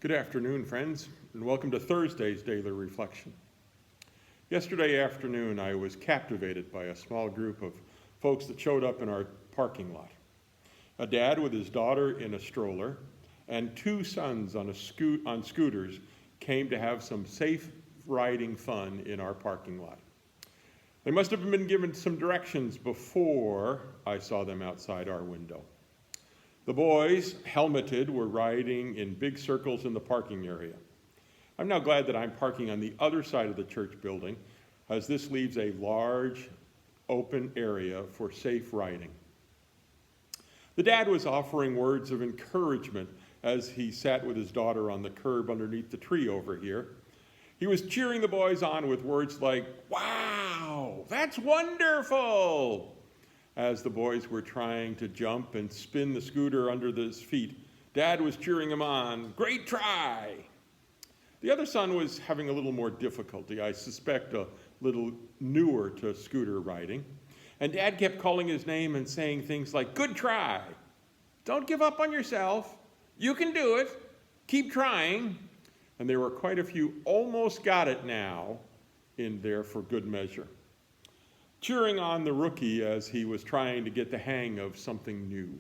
Good afternoon, friends, and welcome to Thursday's Daily Reflection. Yesterday afternoon, I was captivated by a small group of folks that showed up in our parking lot. A dad with his daughter in a stroller and two sons on scooters came to have some safe riding fun in our parking lot. They must have been given some directions before I saw them outside our window. The boys, helmeted, were riding in big circles in the parking area. I'm now glad that I'm parking on the other side of the church building, as this leaves a large, open area for safe riding. The dad was offering words of encouragement as he sat with his daughter on the curb underneath the tree over here. He was cheering the boys on with words like, "Wow, that's wonderful!" As the boys were trying to jump and spin the scooter under his feet, Dad was cheering him on, "Great try!" The other son was having a little more difficulty, I suspect a little newer to scooter riding, and Dad kept calling his name and saying things like, "Good try! Don't give up on yourself! You can do it! Keep trying!" And there were quite a few "almost got it now" in there for good measure, cheering on the rookie as he was trying to get the hang of something new.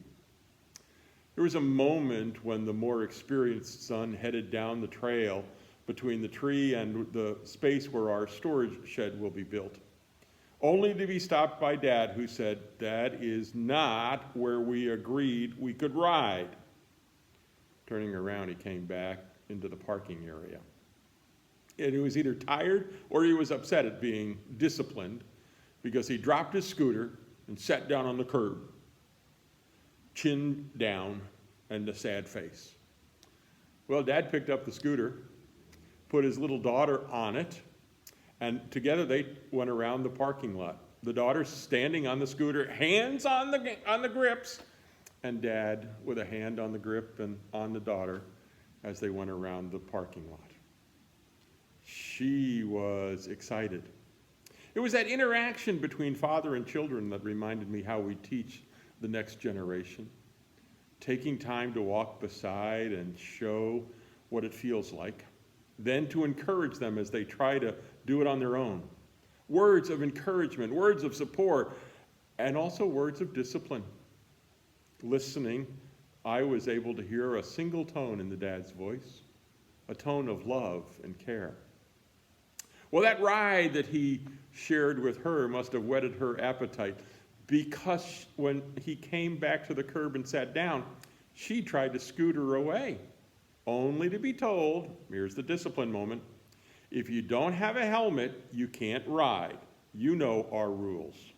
There was a moment when the more experienced son headed down the trail between the tree and the space where our storage shed will be built, only to be stopped by Dad, who said, "That is not where we agreed we could ride." Turning around, he came back into the parking area. And he was either tired or he was upset at being disciplined, because he dropped his scooter and sat down on the curb, chin down and a sad face. Well, Dad picked up the scooter, put his little daughter on it, and together they went around the parking lot. The daughter standing on the scooter, hands on the grips, and Dad with a hand on the grip and on the daughter as they went around the parking lot. She was excited. It was that interaction between father and children that reminded me how we teach the next generation. Taking time to walk beside and show what it feels like, then to encourage them as they try to do it on their own. Words of encouragement, words of support, and also words of discipline. Listening, I was able to hear a single tone in the dad's voice, a tone of love and care. Well, that ride that he shared with her must have whetted her appetite, because when he came back to the curb and sat down, she tried to scooter away, only to be told, here's the discipline moment, "If you don't have a helmet, you can't ride. You know our rules."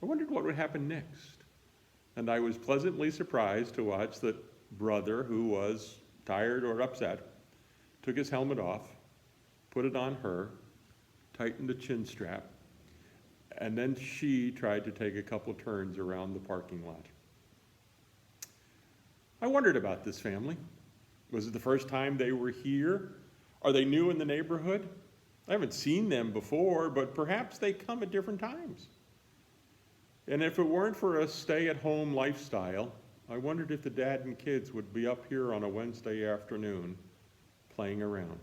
I wondered what would happen next, and I was pleasantly surprised to watch that brother, who was tired or upset, took his helmet off, put it on her, tightened the chin strap, and then she tried to take a couple turns around the parking lot. I wondered about this family. Was it the first time they were here? Are they new in the neighborhood? I haven't seen them before, but perhaps they come at different times. And if it weren't for a stay-at-home lifestyle, I wondered if the dad and kids would be up here on a Wednesday afternoon playing around.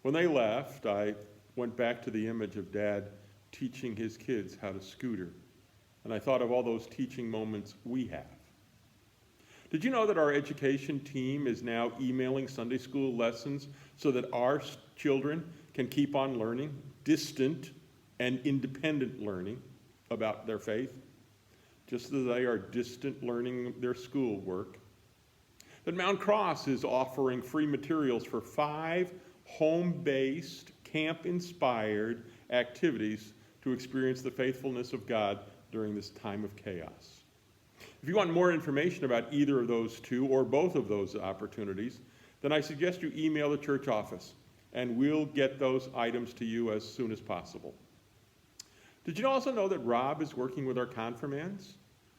When they left, I went back to the image of Dad teaching his kids how to scooter, and I thought of all those teaching moments we have. Did you know that our education team is now emailing Sunday school lessons so that our children can keep on learning, distant and independent learning about their faith, just as they are distant learning their schoolwork? That Mount Cross is offering free materials for 5 home-based, camp-inspired activities to experience the faithfulness of God during this time of chaos. If you want more information about either of those two or both of those opportunities, then I suggest you email the church office, and we'll get those items to you as soon as possible. Did you also know that Rob is working with our confirmands?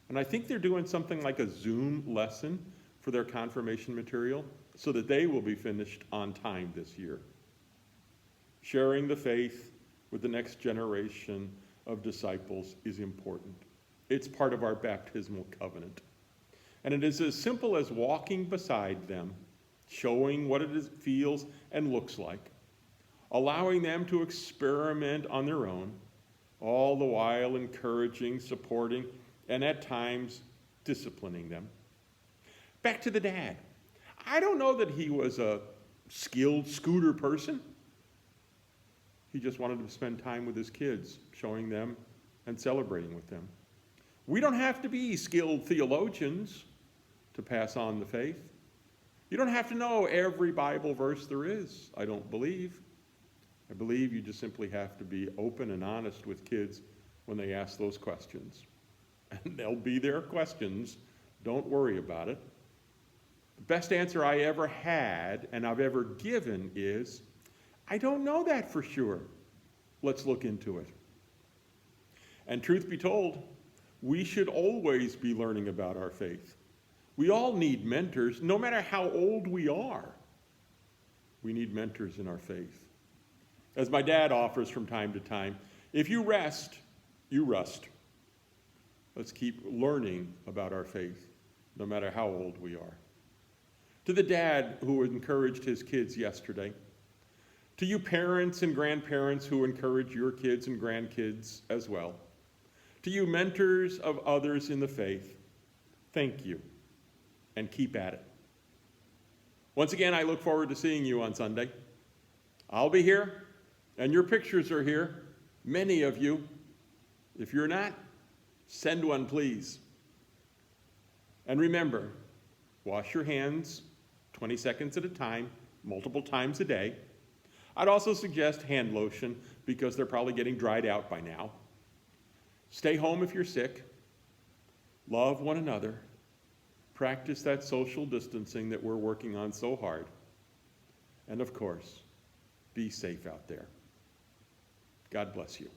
And I think they're doing something like a Zoom lesson for their confirmation material, so that they will be finished on time this year. Sharing the faith with the next generation of disciples is important. It's part of our baptismal covenant. And it is as simple as walking beside them, showing what it is, feels and looks like, allowing them to experiment on their own, all the while encouraging, supporting, and at times disciplining them. Back to the dad. I don't know that he was a skilled scooter person. He just wanted to spend time with his kids, showing them and celebrating with them. We don't have to be skilled theologians to pass on the faith. You don't have to know every Bible verse there is, I don't believe. I believe you just simply have to be open and honest with kids when they ask those questions. And they'll be their questions. Don't worry about it. The best answer I ever had and I've ever given is, I don't know that for sure. Let's look into it. And truth be told, we should always be learning about our faith. We all need mentors, no matter how old we are. We need mentors in our faith. As my dad offers from time to time, if you rest, you rust. Let's keep learning about our faith, no matter how old we are. To the dad who encouraged his kids yesterday, to you parents and grandparents who encourage your kids and grandkids as well, to you mentors of others in the faith, thank you, and keep at it. Once again, I look forward to seeing you on Sunday. I'll be here, and your pictures are here, many of you. If you're not, send one, please. And remember, wash your hands 20 seconds at a time, multiple times a day. I'd also suggest hand lotion because they're probably getting dried out by now. Stay home if you're sick. Love one another. Practice that social distancing that we're working on so hard. And of course, be safe out there. God bless you.